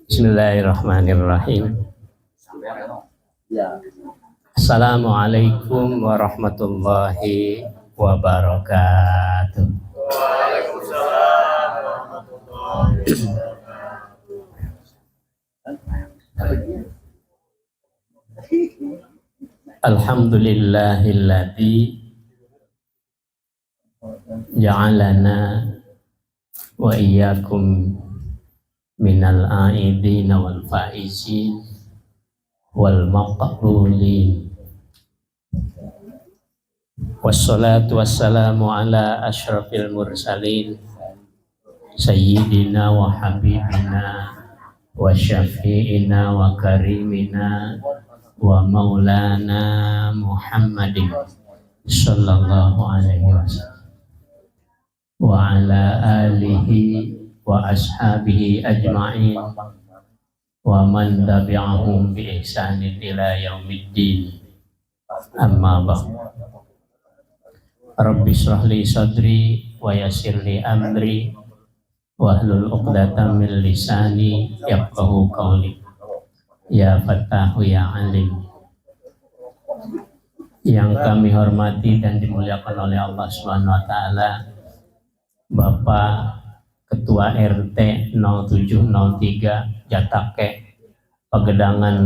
Bismillahirrahmanirrahim. Assalamualaikum warahmatullahi wabarakatuh. Alhamdulillahilladzi ja'alana wa iyyakum minal a'idina wal faizin wal maqbulin. Wassalatu wassalamu ala asyrafil mursalin sayyidina wa habibina wa syafi'ina wa karimina wa maulana Muhammadin sallallahu alaihi wasallam wa ala alihi wa ashabihi ajma'in wa man tabi'ahum bi ihsanin ila yaumiddin. Amma ba'd. Rabbi shrah li sadri wa yassir li amri wahlul 'uqdatam min lisani yafqahu qawli. Ya Fattahu ya Alim. Yang kami hormati dan dimuliakan oleh Allah Subhanahu wa taala, Bapak Ketua RT 0703 Jatake Pagedangan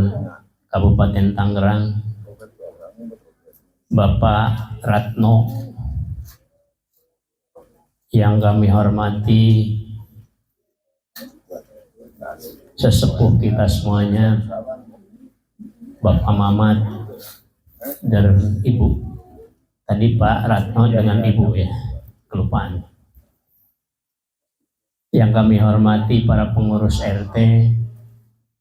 Kabupaten Tangerang, Bapak Ratno. Yang kami hormati sesepuh kita semuanya, Bapak Mamat dan Ibu. Tadi Pak Ratno dengan Ibu ya, kelupaan. Yang kami hormati para pengurus RT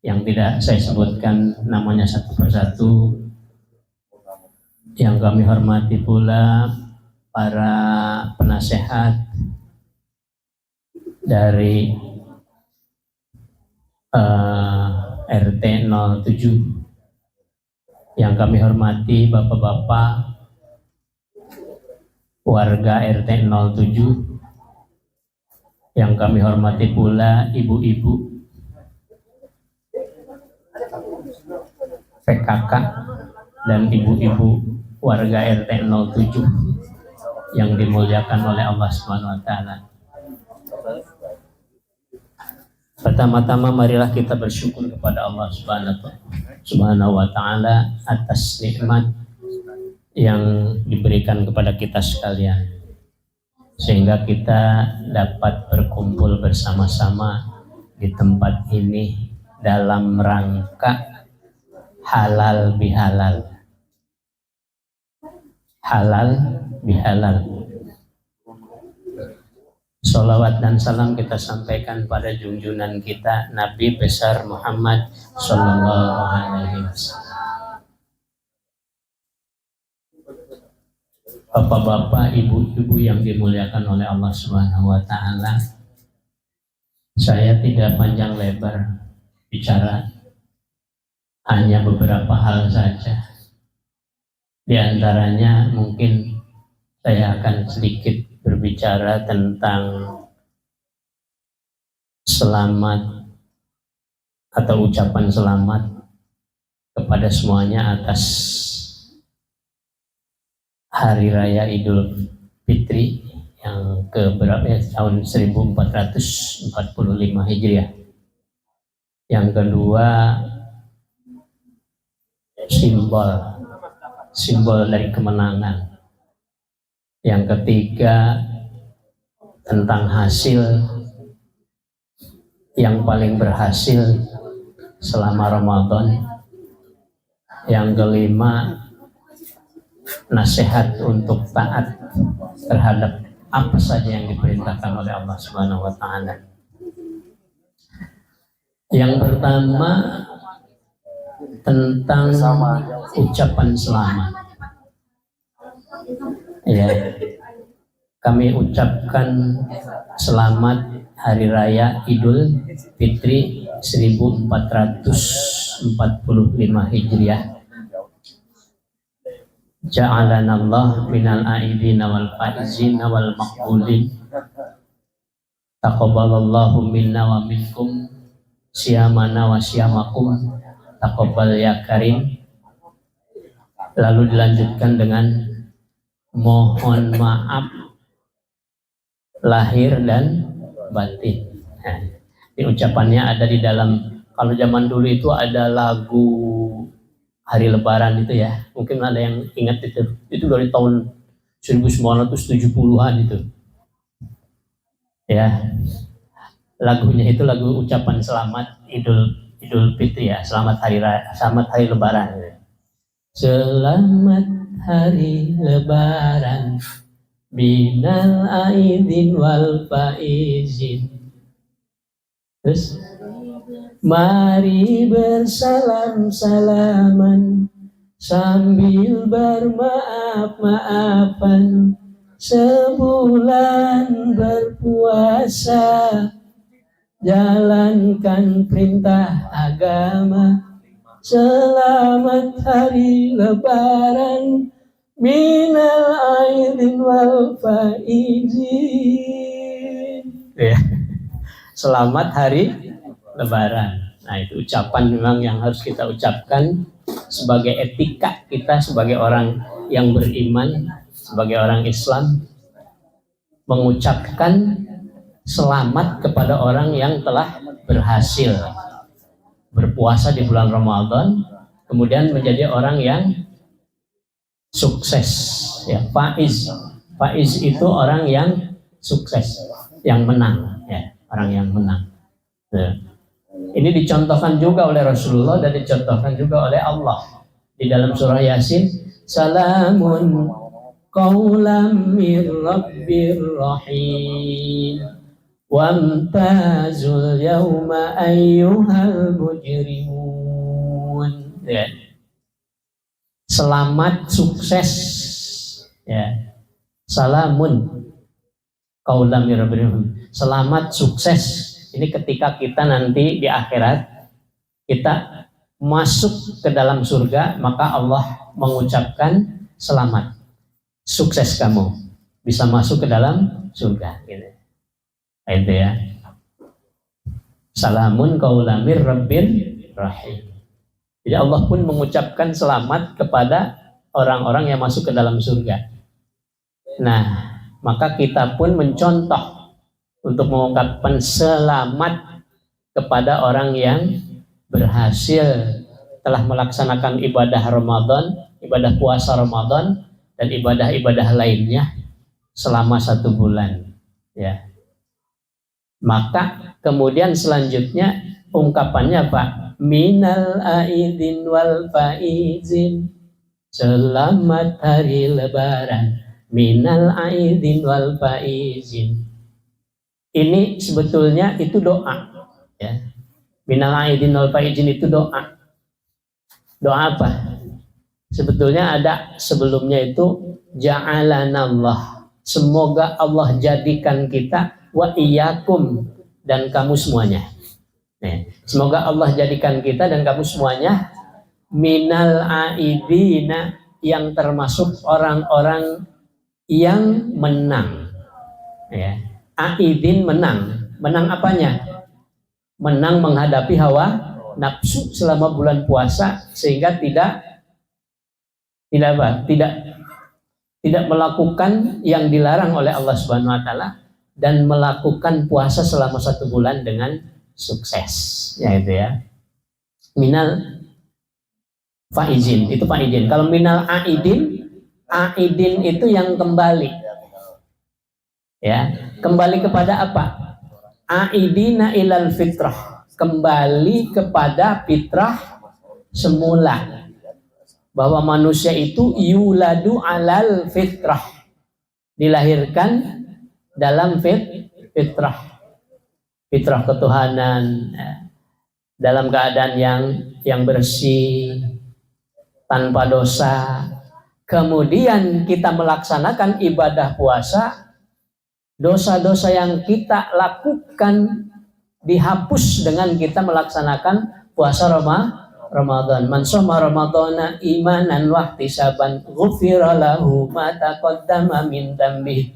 yang tidak saya sebutkan namanya satu persatu. Yang kami hormati pula para penasehat dari RT 07. Yang kami hormati bapak-bapak warga RT 07. Yang kami hormati pula ibu-ibu PKK dan ibu-ibu warga RT 07 yang dimuliakan oleh Allah Subhanahu wa taala. Pertama-tama marilah kita bersyukur kepada Allah Subhanahu wa taala atas nikmat yang diberikan kepada kita sekalian, sehingga kita dapat berkumpul bersama-sama di tempat ini dalam rangka halal bihalal. Halal bihalal. Salawat dan salam kita sampaikan pada junjungan kita Nabi besar Muhammad sallallahu alaihi wasallam. Bapak-bapak, ibu-ibu yang dimuliakan oleh Allah Subhanahu wa taala, saya tidak panjang lebar bicara, hanya beberapa hal saja. Di antaranya mungkin saya akan sedikit berbicara tentang selamat atau ucapan selamat kepada semuanya atas Hari Raya Idul Fitri yang keberapa ya, tahun 1445 Hijriah. Yang kedua, simbol dari kemenangan. Yang ketiga, tentang hasil yang paling berhasil selama Ramadan. Yang kelima, nasihat untuk taat terhadap apa saja yang diperintahkan oleh Allah Subhanahu wa taala. Yang pertama tentang ucapan selamat. Ya, kami ucapkan selamat Hari Raya Idul Fitri 1445 Hijriah. Ja'alanallah minal a'idina wal faizina wal maqbulin. Taqabbalallahu minna wa minkum siyamana wa siyamakum taqabbal ya karim. Lalu dilanjutkan dengan mohon maaf lahir dan batin. Nah, ini ucapannya ada di dalam, kalau zaman dulu itu ada lagu hari lebaran itu ya, mungkin ada yang ingat itu dari tahun 1970-an itu ya. Lagunya itu lagu ucapan selamat Idul Fitri ya, selamat hari lebaran. Selamat hari lebaran binal aidin wal faizin. Terus mari bersalam-salaman sambil bermaaf-maafan, sebulan berpuasa, jalankan perintah agama. Selamat hari lebaran minal aidin wal faizin. Ya. Selamat hari lebaran. Nah, itu ucapan memang yang harus kita ucapkan sebagai etika kita sebagai orang yang beriman, sebagai orang Islam, mengucapkan selamat kepada orang yang telah berhasil berpuasa di bulan Ramadan, kemudian menjadi orang yang sukses ya. Faiz itu orang yang sukses, yang menang ya, orang yang menang ya. Ini dicontohkan juga oleh Rasulullah dan dicontohkan juga oleh Allah di dalam surah Yasin. Salamun qaulam mir rabbir rahim wamtazul yawma ayyuhal mujrimun ya. Selamat sukses ya. Salamun qaulam mir rabbir rahim, selamat sukses. Ini ketika kita nanti di akhirat kita masuk ke dalam surga, maka Allah mengucapkan selamat, sukses kamu bisa masuk ke dalam surga gitu. Itu ya. Salamun qaulamir rabbir rahim. Jadi Allah pun mengucapkan selamat kepada orang-orang yang masuk ke dalam surga. Nah, maka kita pun mencontoh untuk mengungkapkan selamat kepada orang yang berhasil telah melaksanakan ibadah Ramadan, ibadah puasa Ramadan, dan ibadah-ibadah lainnya selama 1 bulan ya. Maka kemudian selanjutnya ungkapannya apa? Minal aidin wal faizin, selamat hari lebaran minal aidin wal faizin. Ini sebetulnya itu doa ya. Minal aidin wal faizin itu doa. Doa apa? Sebetulnya ada sebelumnya itu ja'alanallah, semoga Allah jadikan kita wa iyyakum, dan kamu semuanya. Semoga Allah jadikan kita dan kamu semuanya minal aidina, yang termasuk orang-orang yang menang ya. Aidin menang. Menang apanya? Menang menghadapi hawa nafsu selama bulan puasa, sehingga tidak melakukan yang dilarang oleh Allah Subhanahu wa taala, dan melakukan puasa selama 1 bulan dengan sukses. Ya itu ya. Minal faizin, itu faizin. Kalau minal aidin itu yang kembali. Ya, kembali kepada apa? Aidina ilal fitrah, kembali kepada fitrah semula, bahwa manusia itu yuladu alal fitrah, dilahirkan dalam fitrah ketuhanan, dalam keadaan yang bersih, tanpa dosa. Kemudian kita melaksanakan ibadah puasa, dosa-dosa yang kita lakukan dihapus dengan kita melaksanakan puasa Ramadan. Man shoma ramadhana imanan wa ihtisaban ghufira lahu ma taqaddama min dambihi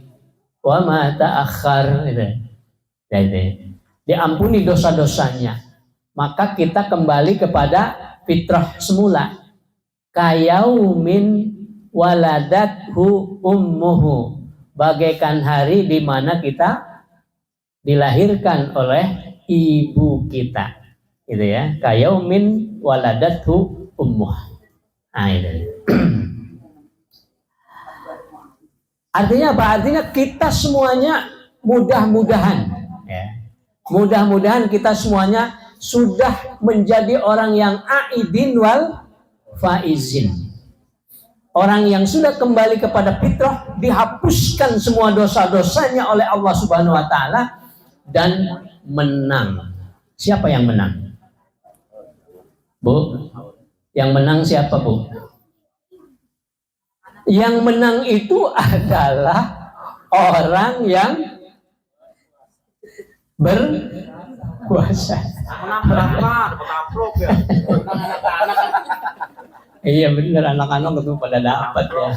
wa ma ta'akhkhar. Diampuni dosa-dosanya maka kita kembali kepada fitrah semula. Kayaumin waladathu ummuhu, bagaikan hari di mana kita dilahirkan oleh ibu kita, gitu ya. Kayaumin waladathu ummuh. Nah, itu. Artinya apa? Artinya kita semuanya mudah-mudahan, ya. Mudah-mudahan kita semuanya sudah menjadi orang yang aidin wal faizin. Orang yang sudah kembali kepada fitrah, dihapuskan semua dosa-dosanya oleh Allah Subhanahu wa taala dan menang. Siapa yang menang? Bu? Yang menang siapa, Bu? Yang menang itu adalah orang yang berpuasa. Iya benar, anak-anak itu pada dapat ya.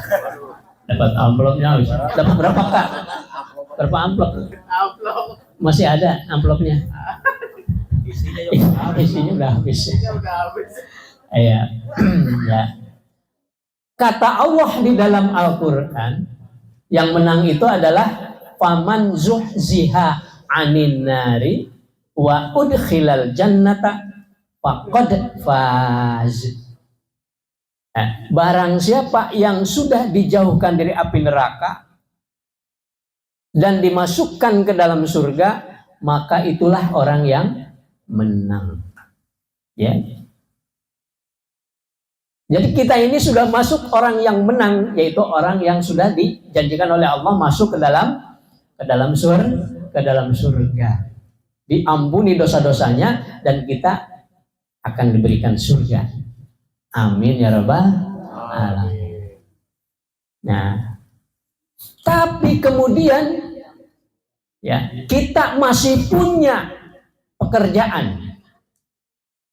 Dapat amplopnya. Dapat berapa, Kak? Berapa amplop? Masih ada amplopnya. Isinya udah habis. Iya. Ya. Kata Allah di dalam Al-Qur'an, yang menang itu adalah faman zuhziha 'anin nari wa udkhilal jannata faqad faz. Barang siapa yang sudah dijauhkan dari api neraka dan dimasukkan ke dalam surga, maka itulah orang yang menang. Ya. Jadi kita ini sudah masuk orang yang menang, yaitu orang yang sudah dijanjikan oleh Allah masuk ke dalam surga. Diampuni dosa-dosanya dan kita akan diberikan surga. Amin ya rabbal alamin. Nah, tapi kemudian ya kita masih punya pekerjaan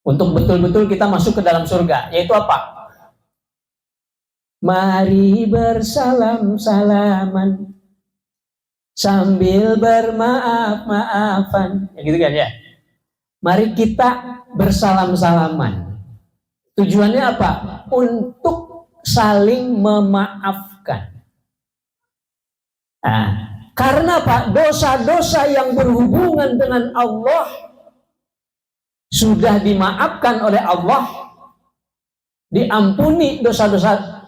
untuk betul-betul kita masuk ke dalam surga, yaitu apa? Mari bersalam-salaman sambil bermaaf-maafan, ya gitu kan ya. Mari kita bersalam-salaman. Tujuannya apa? Untuk saling memaafkan. Nah, karena apa? Dosa-dosa yang berhubungan dengan Allah sudah dimaafkan oleh Allah, diampuni dosa-dosa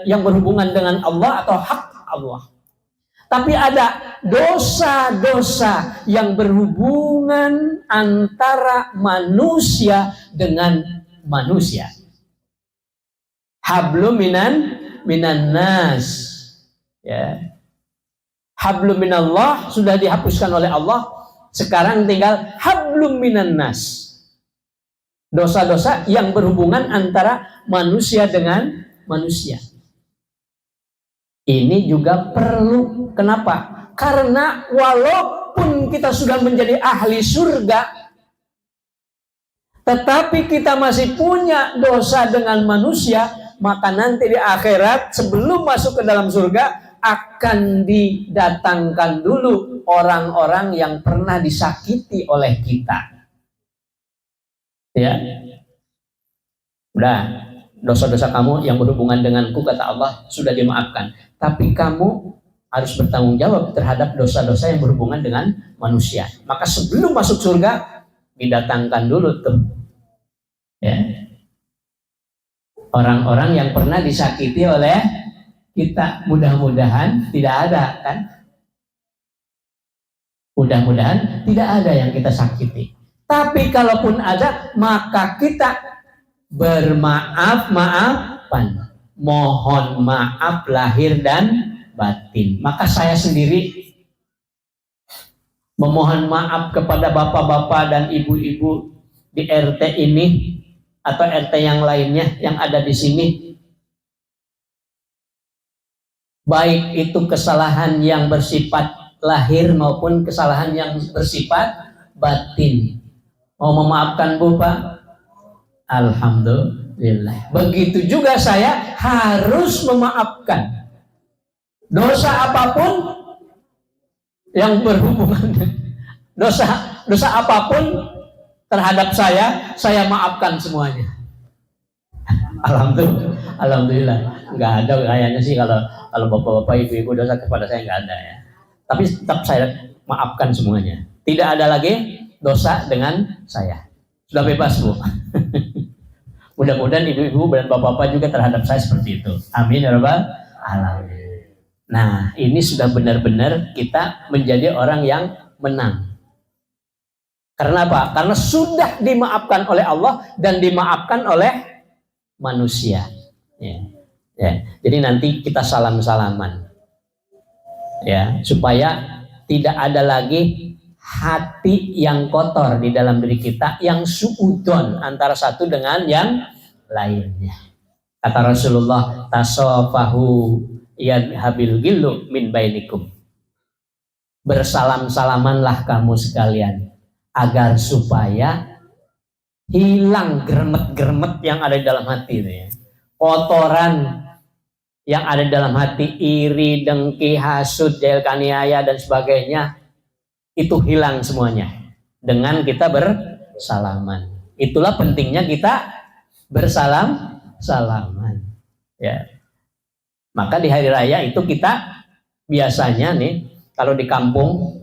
yang berhubungan dengan Allah atau hak Allah. Tapi ada dosa-dosa yang berhubungan antara manusia dengan manusia. Hablum minan nas. Ya. Hablum minallah sudah dihapuskan oleh Allah. Sekarang tinggal hablum minan nas. Dosa-dosa yang berhubungan antara manusia dengan manusia. Ini juga perlu. Kenapa? Karena walaupun kita sudah menjadi ahli surga, tetapi kita masih punya dosa dengan manusia, maka nanti di akhirat sebelum masuk ke dalam surga akan didatangkan dulu orang-orang yang pernah disakiti oleh kita. Ya. Udah, dosa-dosa kamu yang berhubungan denganku, kata Allah, sudah dimaafkan. Tapi kamu harus bertanggung jawab terhadap dosa-dosa yang berhubungan dengan manusia. Maka sebelum masuk surga didatangkan dulu tuh, ya, orang-orang yang pernah disakiti oleh kita. Mudah-mudahan tidak ada, kan? Mudah-mudahan tidak ada yang kita sakiti. Tapi kalaupun ada, maka kita bermaaf-maafan, mohon maaf lahir dan batin. Maka saya sendiri memohon maaf kepada bapak-bapak dan ibu-ibu di RT ini atau RT yang lainnya yang ada di sini, baik itu kesalahan yang bersifat lahir maupun kesalahan yang bersifat batin. Mau memaafkan Bu, Pak? Alhamdulillah. Begitu juga saya harus memaafkan dosa apapun yang berhubungan, dosa apapun terhadap saya maafkan semuanya. Alhamdulillah, nggak ada kayaknya sih kalau bapak-bapak, ibu-ibu dosa kepada saya nggak ada ya. Tapi tetap saya maafkan semuanya. Tidak ada lagi dosa dengan saya. Sudah bebas, Bu. Mudah-mudahan ibu-ibu dan bapak-bapak juga terhadap saya seperti itu. Amin ya rabbal alamin. Nah, ini sudah benar-benar kita menjadi orang yang menang. Karena apa? Karena sudah dimaafkan oleh Allah dan dimaafkan oleh manusia. Ya. Jadi nanti kita salam-salaman. Ya, supaya tidak ada lagi hati yang kotor di dalam diri kita, yang suudon antara satu dengan yang lainnya. Kata Rasulullah, tasofahu yadhabil gillu min bainikum. Bersalam-salamanlah kamu sekalian agar supaya hilang germet-germet yang ada di dalam hati itu ya. Kotoran yang ada di dalam hati, iri, dengki, hasud, jail kaniaya dan sebagainya, itu hilang semuanya dengan kita bersalaman. Itulah pentingnya kita bersalam-salaman. Ya. Maka di hari raya itu kita biasanya nih, kalau di kampung,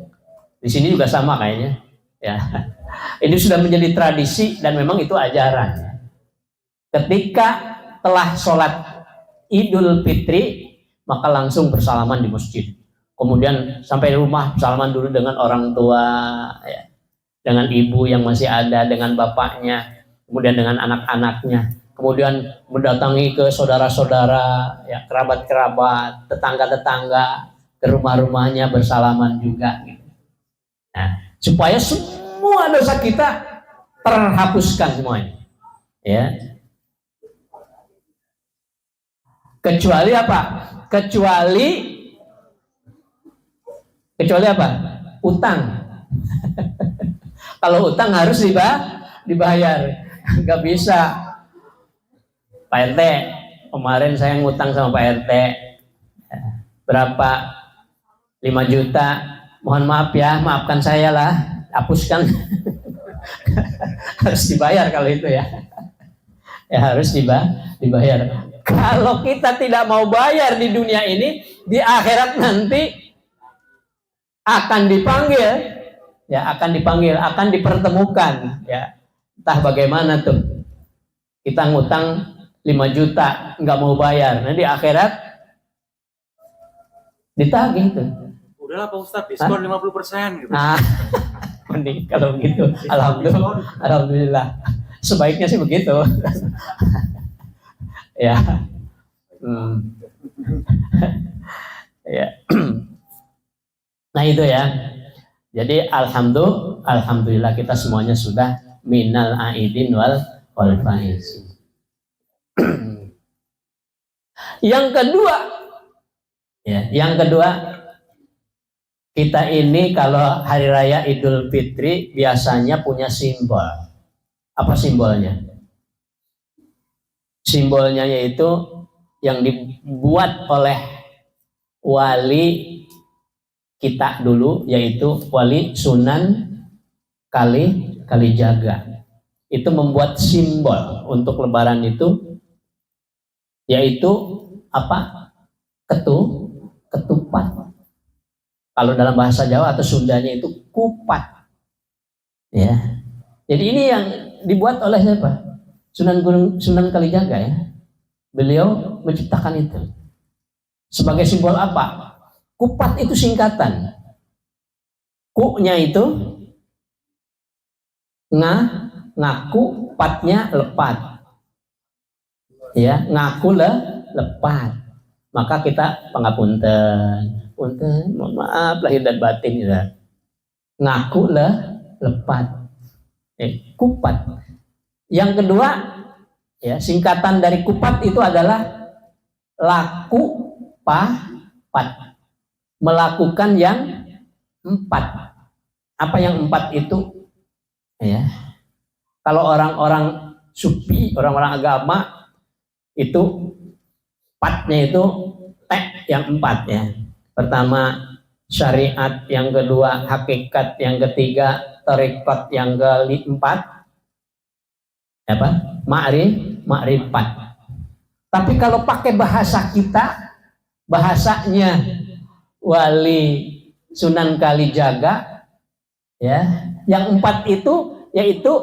di sini juga sama kayaknya. Ya. Ini sudah menjadi tradisi dan memang itu ajaran. Ketika telah sholat Idul Fitri, maka langsung bersalaman di masjid. Kemudian sampai rumah salaman dulu dengan orang tua, ya, dengan ibu yang masih ada, dengan bapaknya, kemudian dengan anak-anaknya, kemudian mendatangi ke saudara-saudara, ya, kerabat-kerabat, tetangga-tetangga, ke rumah-rumahnya bersalaman juga. Nah, supaya semua dosa kita terhapuskan semuanya, ya. Kecuali apa? Kecuali apa? Utang. Kalau utang harus dibayar. Nggak bisa. Pak RT, kemarin saya ngutang sama Pak RT. Berapa? 5 juta. Mohon maaf ya, maafkan saya lah. Hapuskan. Harus dibayar kalau itu ya. Ya harus dibayar. Kalau kita tidak mau bayar di dunia ini, di akhirat nanti akan dipanggil, akan dipertemukan, ya. Entah bagaimana tuh. Kita ngutang 5 juta, nggak mau bayar. Nah di akhirat ditagih tuh. Udahlah Pak Ustadz, diskon 50% gitu. Nah, mending kalau gitu. Alhamdulillah. Sebaiknya sih begitu. Ya. Ya. Nah itu ya. Jadi alhamdulillah kita semuanya sudah minal aidin wal faizin. Yang kedua, kita ini kalau hari raya Idul Fitri biasanya punya simbol. Apa simbolnya? Simbolnya yaitu yang dibuat oleh wali kita dulu, yaitu wali Sunan Kalijaga. Itu membuat simbol untuk lebaran itu, yaitu apa? Ketupat. Kalau dalam bahasa Jawa atau Sundanya itu kupat. Ya. Jadi ini yang dibuat oleh siapa? Sunan Kalijaga ya. Beliau menciptakan itu. Sebagai simbol apa? Kupat itu singkatan. Ku-nya itu ngaku, patnya lepat. Ya, ngaku lepat. Maka kita pangapunten, mohon maaf lahir dan batin ya. Ngaku lepat. Kupat. Yang kedua, ya, singkatan dari kupat itu adalah laku papat. Melakukan yang 4. Apa yang 4 itu? Ya. Kalau orang-orang sufi, orang-orang agama itu patnya itu yang 4 ya. Pertama syariat, yang kedua hakikat, yang ketiga tarekat, yang keempat Apa? Ma'rifat. Tapi kalau pakai bahasa kita, bahasanya Wali Sunan Kalijaga, ya, yang 4 itu yaitu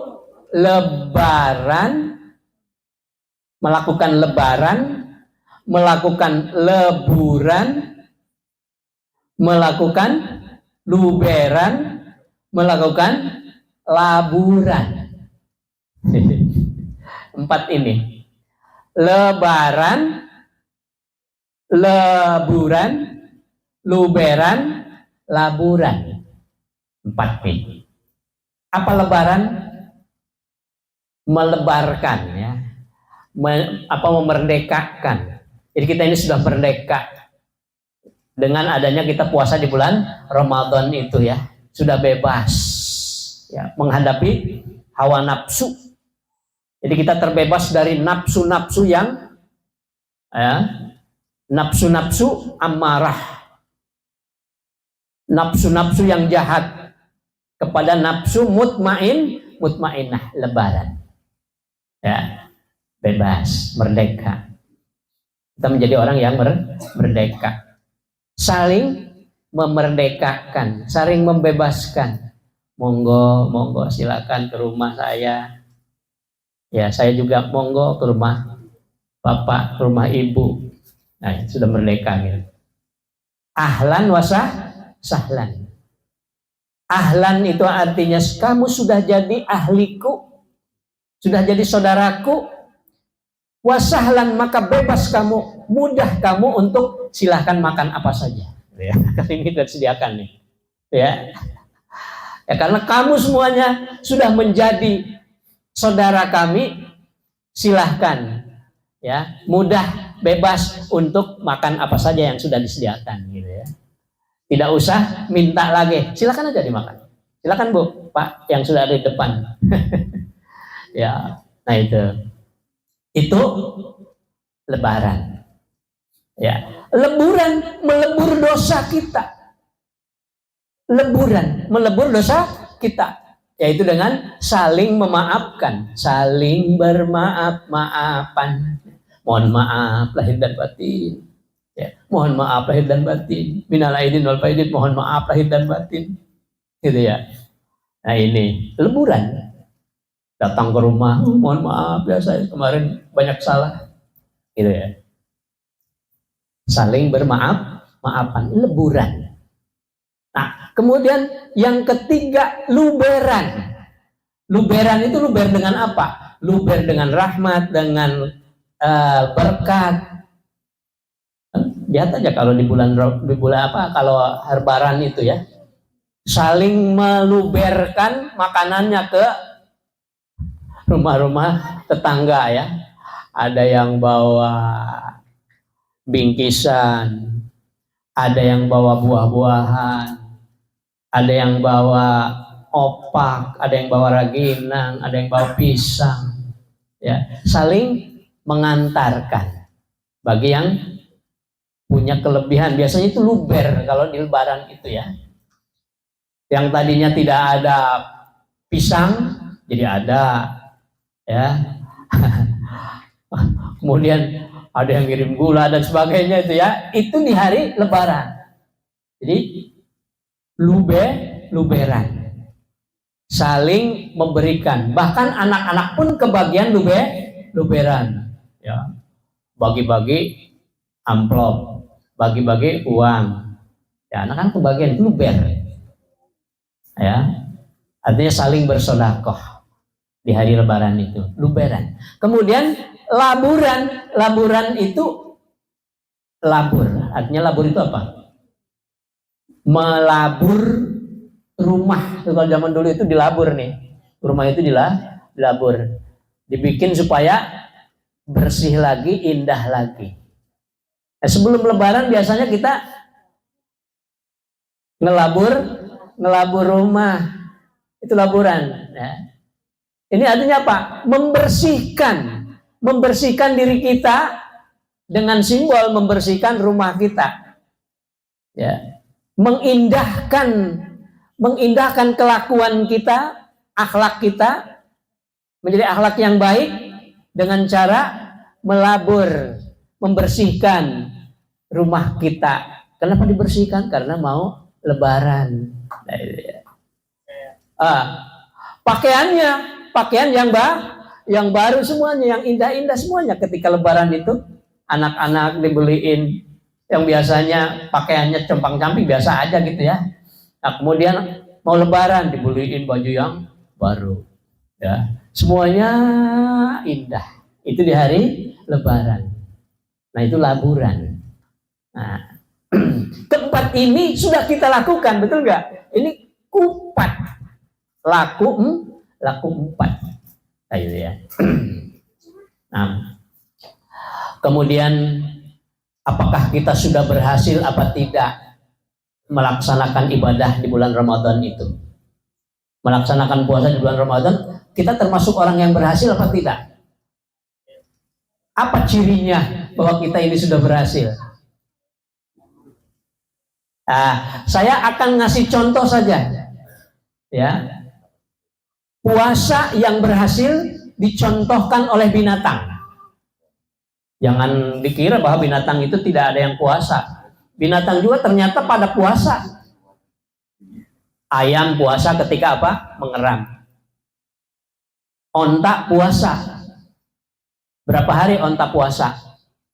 lebaran, melakukan lebaran, melakukan leburan, melakukan luberan, melakukan laburan. 4 ini. Lebaran, leburan, luberan, laburan. 4 ini. Apa lebaran? Melebarkan, ya. Memerdekakan. Jadi kita ini sudah merdeka dengan adanya kita puasa di bulan Ramadan itu, ya. Sudah bebas, ya, menghadapi hawa nafsu. Jadi kita terbebas dari nafsu-nafsu yang, ya, nafsu-nafsu amarah, nafsu-nafsu yang jahat, kepada nafsu mutmainah, lebaran, ya, bebas, merdeka. Kita menjadi orang yang merdeka, saling memerdekakan, saling membebaskan. Monggo silakan ke rumah saya. Ya, saya juga monggo ke rumah bapak, ke rumah ibu. Nah, sudah merdeka, gitu. Ahlan wa sahlan. Ahlan itu artinya kamu sudah jadi ahliku, sudah jadi saudaraku. Wa sahlan, maka bebas kamu, mudah kamu untuk silahkan makan apa saja. Ya, kali ini sudah disediakan nih. Ya. Ya, karena kamu semuanya sudah menjadi saudara kami, silahkan, ya, mudah, bebas untuk makan apa saja yang sudah disediakan, gitu, ya. Tidak usah minta lagi, silakan aja dimakan. Silakan Bu, Pak, yang sudah ada di depan. Ya, nah itu lebaran. Ya, leburan, melebur dosa kita. Leburan, melebur dosa kita. Yaitu dengan saling memaafkan, saling bermaaf-maafan. Mohon maaf lahir dan batin. Ya, mohon maaf lahir dan batin. Minal aidin wal faidin, mohon maaf lahir dan batin. Gitu, ya. Nah, ini leburan. Datang ke rumah, mohon maaf ya saya kemarin banyak salah. Gitu, ya. Saling bermaaf-maafan, leburan. Nah, kemudian yang ketiga, luberan. Luberan itu luber dengan apa? Luber dengan rahmat, dengan berkat. Lihat aja kalau di bulan apa? Kalau Lebaran itu, ya, saling meluberkan makanannya ke rumah-rumah tetangga, ya. Ada yang bawa bingkisan, ada yang bawa buah-buahan, ada yang bawa opak, ada yang bawa ragindang, ada yang bawa pisang, ya, saling mengantarkan bagi yang punya kelebihan. Biasanya itu luber kalau di Lebaran itu, ya. Yang tadinya tidak ada pisang jadi ada, ya. Kemudian ada yang ngirim gula dan sebagainya itu, ya. Itu di hari Lebaran. Jadi luberan, saling memberikan. Bahkan anak-anak pun kebagian luberan, ya. Bagi-bagi amplop, bagi-bagi uang, ya, anak kan kebagian luber, ya. Artinya saling bersedekah di hari Lebaran itu, luberan. Kemudian laburan itu labur, artinya labur itu apa? Melabur rumah. Kalau zaman dulu itu dilabur nih, rumah itu dilabur, dibikin supaya bersih lagi, indah lagi. Nah, sebelum Lebaran biasanya kita ngelabur rumah, itu laburan, ya. Ini artinya apa? Membersihkan diri kita dengan simbol membersihkan rumah kita, ya. Mengindahkan kelakuan kita, akhlak kita menjadi akhlak yang baik dengan cara melabur, membersihkan rumah kita. Kenapa dibersihkan? Karena mau lebaran. Pakaiannya, pakaian yang baru semuanya, yang indah-indah semuanya. Ketika lebaran itu, anak-anak dibeliin yang biasanya pakaiannya compang-camping biasa aja gitu ya. Nah, kemudian mau lebaran dibeliin baju yang baru. Ya, semuanya indah. Itu di hari lebaran. Nah, itu laburan. Nah, keempat ini sudah kita lakukan, betul nggak? Ini kupat. Laku empat. Nah, itu ya. Nah, kemudian apakah kita sudah berhasil apa tidak melaksanakan ibadah di bulan Ramadan itu? Melaksanakan puasa di bulan Ramadan, kita termasuk orang yang berhasil apa tidak? Apa cirinya bahwa kita ini sudah berhasil? Saya akan ngasih contoh saja. Ya. Puasa yang berhasil dicontohkan oleh binatang. Jangan dikira bahwa binatang itu tidak ada yang puasa. Binatang juga ternyata pada puasa. Ayam puasa ketika apa? Mengeram. Onta puasa. Berapa hari onta puasa?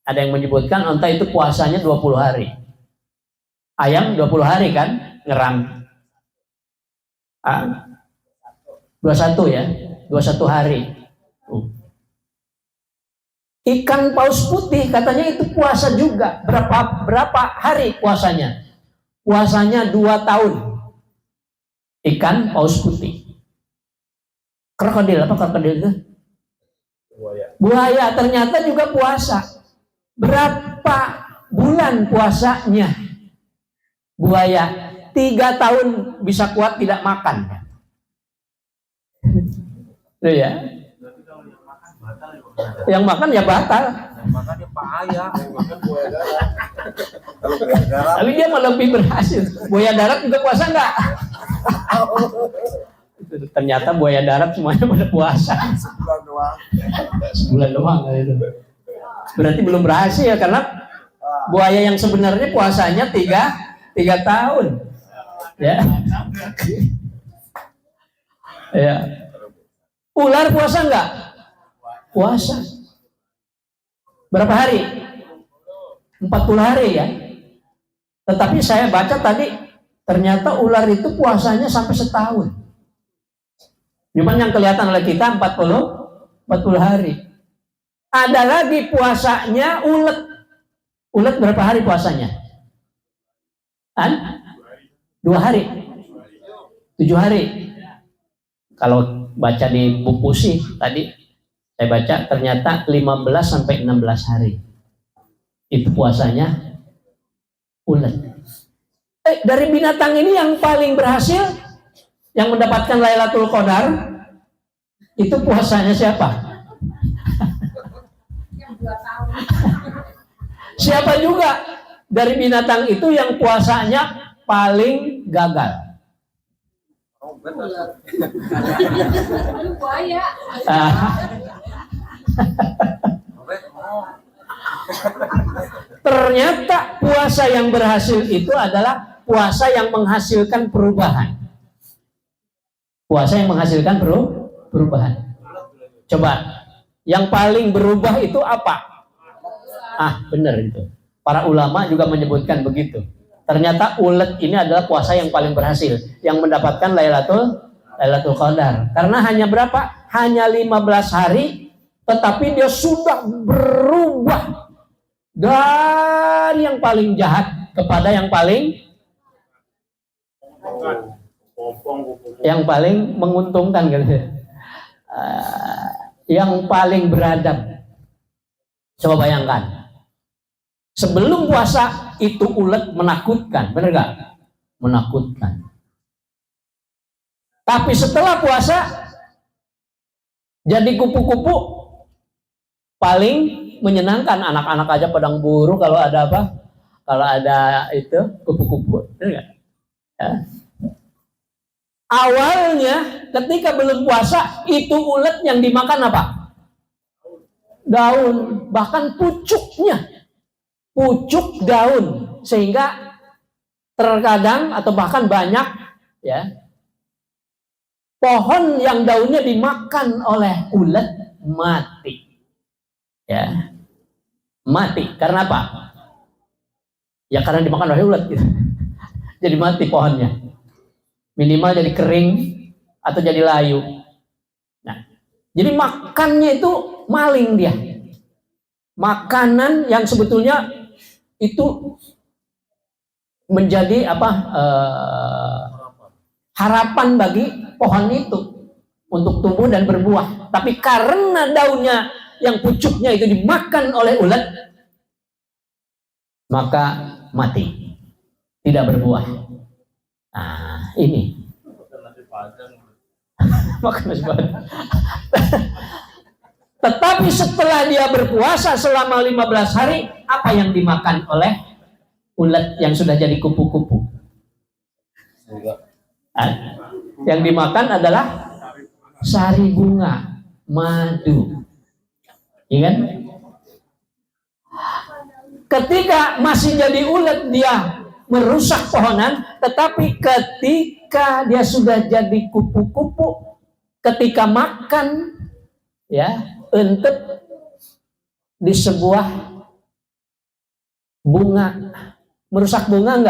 Ada yang menyebutkan onta itu puasanya 20 hari. Ayam 20 hari kan? Ngeram. 21 ya? 21 hari. Ikan paus putih katanya itu puasa juga. Berapa hari puasanya? Puasanya 2 tahun. Ikan paus putih. Krokodil, apa krokodil itu? Buaya ternyata juga puasa. Berapa bulan puasanya? Buaya 3 tahun bisa kuat tidak makan. Itu ya. Yang makan ya batal. Makannya payah. Tapi dia malah lebih berhasil. Buaya darat juga puasa enggak? Ternyata buaya darat semuanya pada puasa. Sebulan doang itu. Berarti belum berhasil ya, karena buaya yang sebenarnya puasanya 3 tahun. Ya. Ya. Ular puasa enggak? Puasa. Berapa hari? 40 hari ya. Tetapi saya baca tadi ternyata ular itu puasanya sampai setahun. Cuman yang kelihatan oleh kita 40 hari. Ada lagi puasanya ulet. Ulet berapa hari puasanya? 2 hari. 7 hari. Kalau baca di buku sih tadi saya baca ternyata 15 sampai 16 hari. Itu puasanya ulet. Dari binatang ini yang paling berhasil, yang mendapatkan Lailatul Qadar, itu puasanya siapa? Siapa juga dari binatang itu yang puasanya paling gagal? Ternyata puasa yang berhasil itu adalah puasa yang menghasilkan perubahan. Puasa yang menghasilkan perubahan. Coba, yang paling berubah itu apa? Benar itu. Para ulama juga menyebutkan begitu. Ternyata ulet ini adalah puasa yang paling berhasil, yang mendapatkan Lailatul Qadar. Karena hanya berapa? Hanya 15 hari, tetapi dia sudah berubah dari yang paling jahat kepada yang paling menguntungkan gitu. Yang paling beradab. Coba bayangkan. Sebelum puasa itu ulet menakutkan, benar gak? Menakutkan. Tapi setelah puasa jadi kupu-kupu paling menyenangkan. Anak-anak aja padang buru kalau ada apa? Kalau ada itu kupu-kupu, benar gak? Ya. Awalnya ketika belum puasa itu ulet yang dimakan apa? Daun, bahkan pucuknya, pucuk daun, sehingga terkadang atau bahkan banyak ya pohon yang daunnya dimakan oleh ulet mati, ya mati karena apa? Ya karena dimakan oleh ulet gitu. Jadi mati pohonnya, minimal jadi kering atau jadi layu. Nah, jadi makannya itu maling dia, makanan yang sebetulnya itu menjadi apa harapan bagi pohon itu untuk tumbuh dan berbuah. Tapi karena daunnya yang pucuknya itu dimakan oleh ulet, maka mati, tidak berbuah. Nah, ini makan nasi padang. Tetapi setelah dia berpuasa selama 15 hari, apa yang dimakan oleh ulet yang sudah jadi kupu-kupu? Yang dimakan adalah sari bunga, madu. Iya kan? Ketika masih jadi ulet dia merusak pohonan, tetapi ketika dia sudah jadi kupu-kupu, ketika makan ya untuk di sebuah bunga, merusak bunga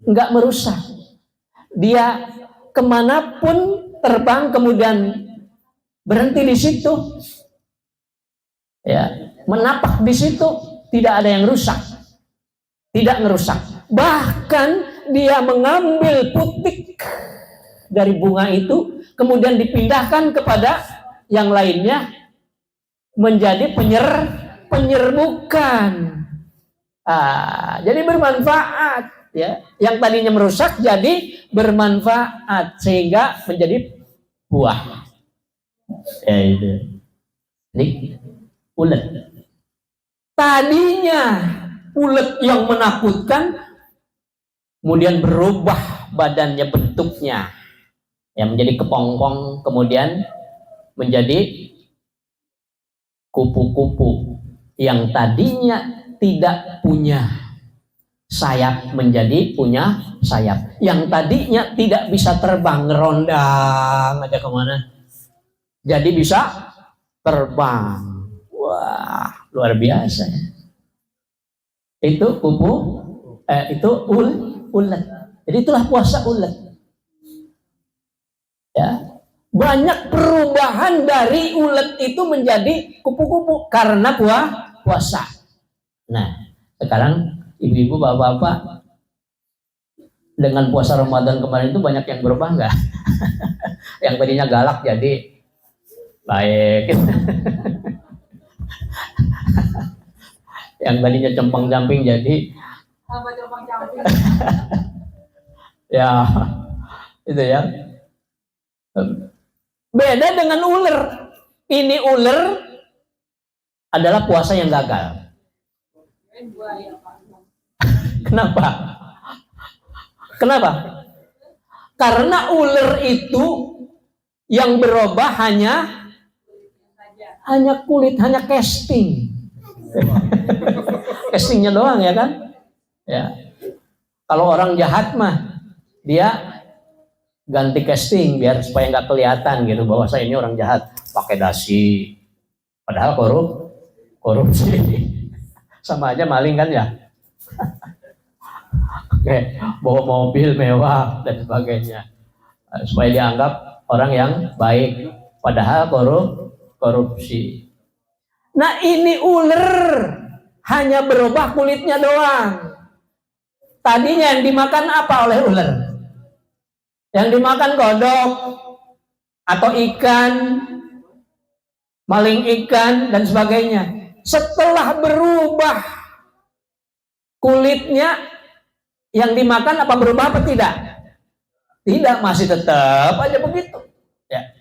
enggak merusak. Dia kemanapun terbang kemudian berhenti di situ, ya menapak di situ, tidak ada yang rusak, tidak ngerusak. Bahkan dia mengambil putik dari bunga itu, kemudian dipindahkan kepada yang lainnya menjadi penyerbukan. Jadi bermanfaat. Ya, yang tadinya merusak jadi bermanfaat sehingga menjadi buah. Ya itu. Ini ulet. Tadinya ulet yang menakutkan, kemudian berubah badannya, bentuknya, yang menjadi kepompong, kemudian menjadi kupu-kupu yang tadinya tidak punya sayap menjadi punya sayap, yang tadinya tidak bisa terbang, ngerondang aja kemana, jadi bisa terbang. Wah, luar biasa ya. Itu itu ulet. Jadi itulah puasa ulet. Ya, banyak perubahan dari ulet itu menjadi kupu-kupu karena puasa. Nah, sekarang ibu-ibu, bapak-bapak, dengan puasa Ramadan kemarin itu banyak yang berubah nggak? Yang tadinya galak jadi baik. Yang tadinya compang-camping jadi ya, itu ya. Beda dengan ular. Ini ular adalah puasa yang gagal. Kenapa? Kenapa? Karena ular itu yang berubah hanya kulit, hanya casting. Castingnya doang ya kan? Ya. Kalau orang jahat mah dia ganti casting biar supaya nggak kelihatan gitu bahwa saya ini orang jahat, pakai dasi. Padahal korupsi. Sama aja maling kan ya? Oke, bawa mobil mewah dan sebagainya supaya dianggap orang yang baik, padahal korupsi. Nah, ini ular hanya berubah kulitnya doang. Tadinya yang dimakan apa oleh ular? Yang dimakan kodok atau ikan, maling ikan dan sebagainya. Setelah berubah kulitnya, yang dimakan apa berubah apa tidak? Tidak, masih tetap aja begitu. Ya.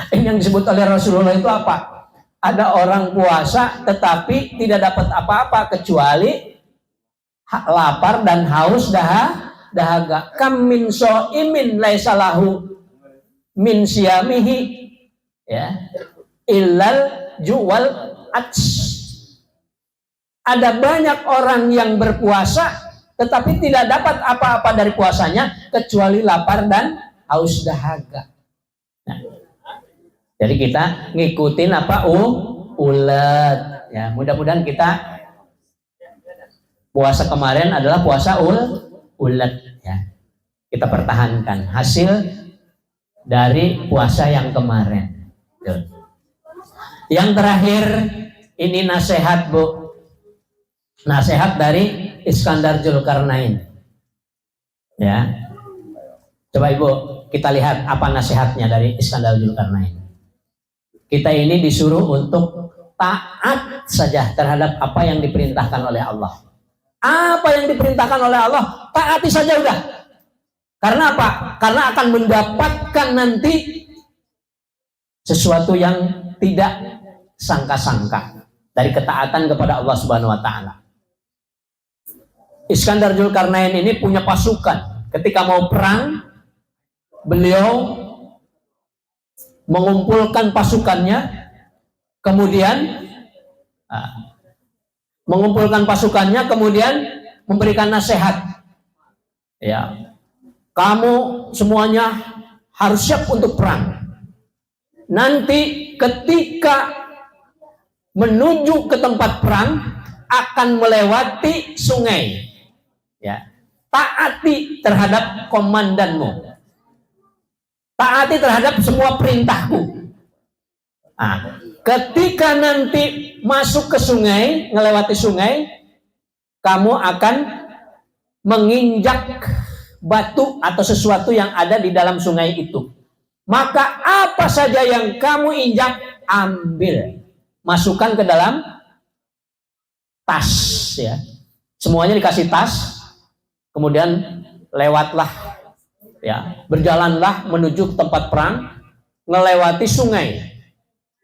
Ini yang disebut oleh Rasulullah itu apa? Ada orang puasa tetapi tidak dapat apa-apa kecuali lapar dan haus dahaga. Kam min shaimin laisa lahu min siyamihi ya illal juwal ats. Ada banyak orang yang berpuasa tetapi tidak dapat apa-apa dari puasanya kecuali lapar dan haus dahaga. Nah, jadi kita ngikutin apa ulet ya. Mudah-mudahan kita puasa kemarin adalah puasa ulet ya. Kita pertahankan hasil dari puasa yang kemarin. Yang terakhir ini nasihat Bu, nasihat dari Iskandar Zulkarnain. Ya, coba Ibu kita lihat apa nasihatnya dari Iskandar Zulkarnain. Kita ini disuruh untuk taat saja terhadap apa yang diperintahkan oleh Allah. Apa yang diperintahkan oleh Allah, taati saja udah. Karena apa? Karena akan mendapatkan nanti sesuatu yang tidak sangka-sangka dari ketaatan kepada Allah Subhanahu wa taala. Iskandar Zulkarnain ini punya pasukan. Ketika mau perang, beliau mengumpulkan pasukannya, kemudian memberikan nasihat. Ya. Kamu semuanya harus siap untuk perang. Nanti ketika menuju ke tempat perang akan melewati sungai. Ya. Taati terhadap komandanmu. Taati terhadap semua perintahku. Nah, ketika nanti masuk ke sungai, melewati sungai, kamu akan menginjak batu atau sesuatu yang ada di dalam sungai itu. Maka apa saja yang kamu injak, ambil, masukkan ke dalam tas ya. Semuanya dikasih tas. Kemudian lewatlah ya, berjalanlah menuju ke tempat perang, melewati sungai.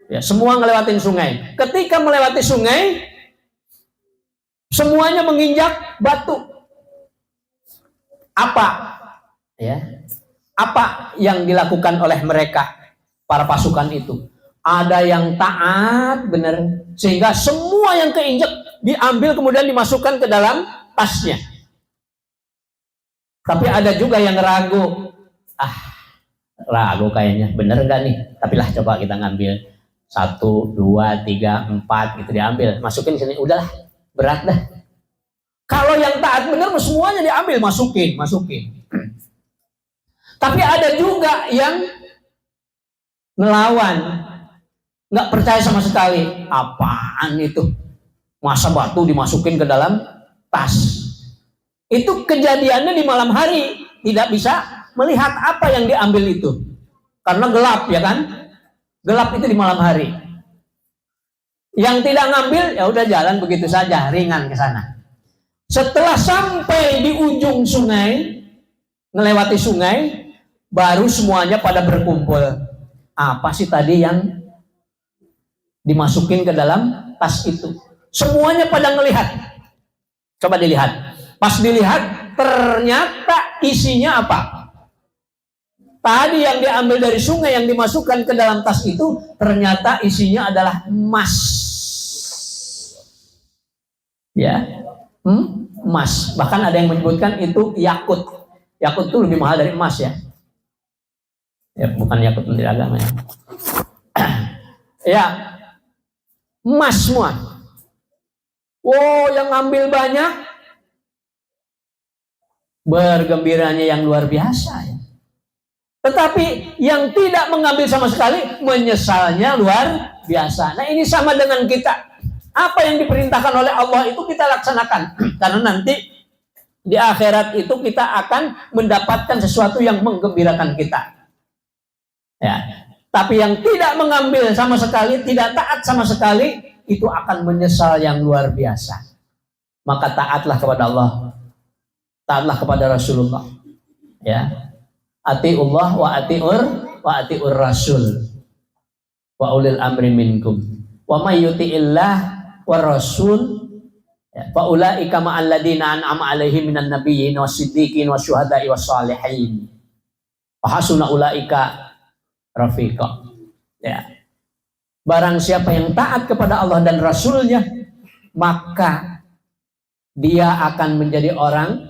Ya, semua ngelewatin sungai. Ketika melewati sungai, semuanya menginjak batu. Apa? Ya. Apa yang dilakukan oleh mereka para pasukan itu? Ada yang taat benar sehingga semua yang keinjak diambil kemudian dimasukkan ke dalam tasnya. Tapi ada juga yang ragu. Ragu kayaknya bener enggak nih? Tapi lah coba kita ngambil 1, 2, 3, 4 gitu diambil, masukin sini, udahlah berat dah. Kalau yang taat bener semuanya diambil, masukin. Tapi ada juga yang ngelawan, nggak percaya sama sekali. Apaan itu? Masa batu dimasukin ke dalam tas? Itu kejadiannya di malam hari, tidak bisa melihat apa yang diambil itu, karena gelap ya kan? Gelap itu di malam hari. Yang tidak ngambil ya udah jalan begitu saja, ringan ke sana. Setelah sampai di ujung sungai, melewati sungai, baru semuanya pada berkumpul. Apa sih tadi yang dimasukin ke dalam tas itu? Semuanya pada ngelihat. Coba dilihat. Pas dilihat, ternyata isinya apa? Tadi yang diambil dari sungai yang dimasukkan ke dalam tas itu ternyata isinya adalah emas. Ya, emas. Bahkan ada yang menyebutkan itu yakut. Yakut itu lebih mahal dari emas ya. Ya, bukan yakut menteri agama ya. Ya, emas semua. Oh, yang ngambil banyak, bergembiranya yang luar biasa ya. Tetapi yang tidak mengambil sama sekali, menyesalnya luar biasa. Nah, ini sama dengan kita. Apa yang diperintahkan oleh Allah itu kita laksanakan. Karena nanti di akhirat itu kita akan mendapatkan sesuatu yang menggembirakan kita. Ya. Tapi yang tidak mengambil sama sekali, tidak taat sama sekali, itu akan menyesal yang luar biasa. Maka taatlah kepada Allah. Taatlah kepada Rasulullah. Ya. Atiullah wa atiur rasul wa ulil amri minkum wa may yuti'illah wa rasul Ya, fa ulaika ma'al ladzina an'ama 'alaihim minan nabiyyin wasiddiqin wasyuhada'i wassalihin. Wa hasuna ulaika rafiqa. Ya. Barang siapa yang taat kepada Allah dan Rasulnya, maka dia akan menjadi orang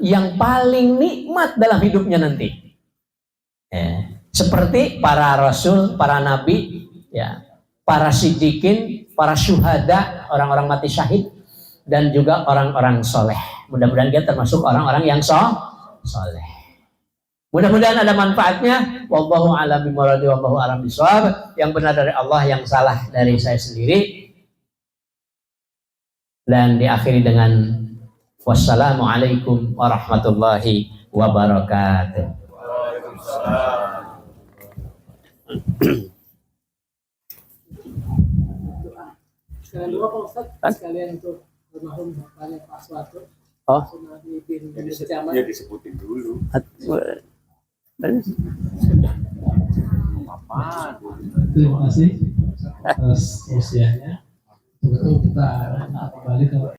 yang paling nikmat dalam hidupnya nanti. Seperti para rasul, para nabi, ya, para siddiqin, para syuhada, orang-orang mati syahid, dan juga orang-orang soleh. Mudah-mudahan kita termasuk orang-orang yang soleh. Mudah-mudahan ada manfaatnya. Wallahu a'lam bimuradi, wallahu a'lam bishawab. Yang benar dari Allah, yang salah dari saya sendiri. Dan diakhiri dengan wassalamualaikum warahmatullahi wabarakatuh. Sekalian dua Pak Ustadz, sekalian untuk almarhum bapaknya Pak Suwarto. Oh. Ya disebutin dulu. Terima kasih atas usianya. Betul kita kembali ke